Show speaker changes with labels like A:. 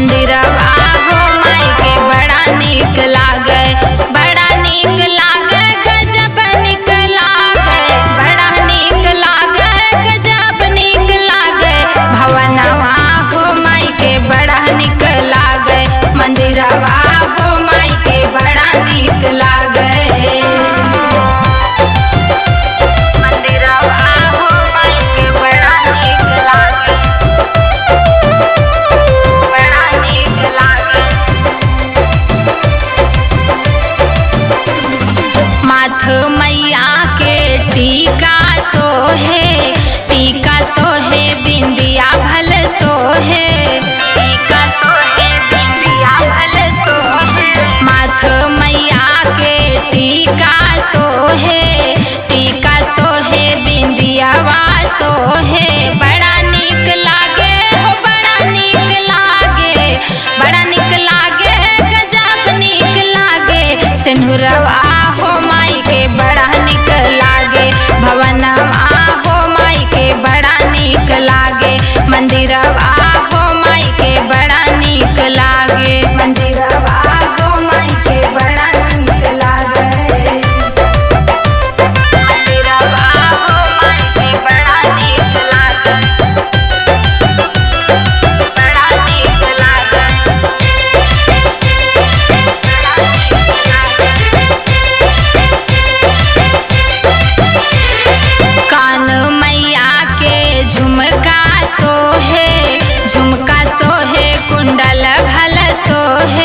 A: मंदिरवा हो माई के बड़ा नीक लागे, बड़ा नीक लागे, गजब नीक लागे, बड़ा नीक लागे, गजब नीक लागे। भवनवा हो माई के बड़ा नीक लागे, मंदिरवा हो माई के बड़ा नीक लागे। मैया के टीका सोहे, टीका सोहे, बिंदिया भल सोहे, टीका सोहे, बिंदिया भल सोहे। माथ मैया के टीका सोहे, टीका सोहे, बिंदिया वा सोहे। बड़ा नीक लागे हो, बड़ा नीक लागे, बड़ा नीक लागे, गजब नीक लागे। सिंदूरवा हो माई के बड़ा नीक लागे, भवनवा हो माई के बड़ा नीक लागे, मंदिरवा हो माई के बड़ा नीक लागे, मंदिरवा हो माई के बड़ा नीक लागे, मंदिरवा हो माई के बड़ा नीक लागे, बड़ा नीक लागे। कान मैया के झुमका सोहे, झुमका सोहे, कुंडल भल सोहे।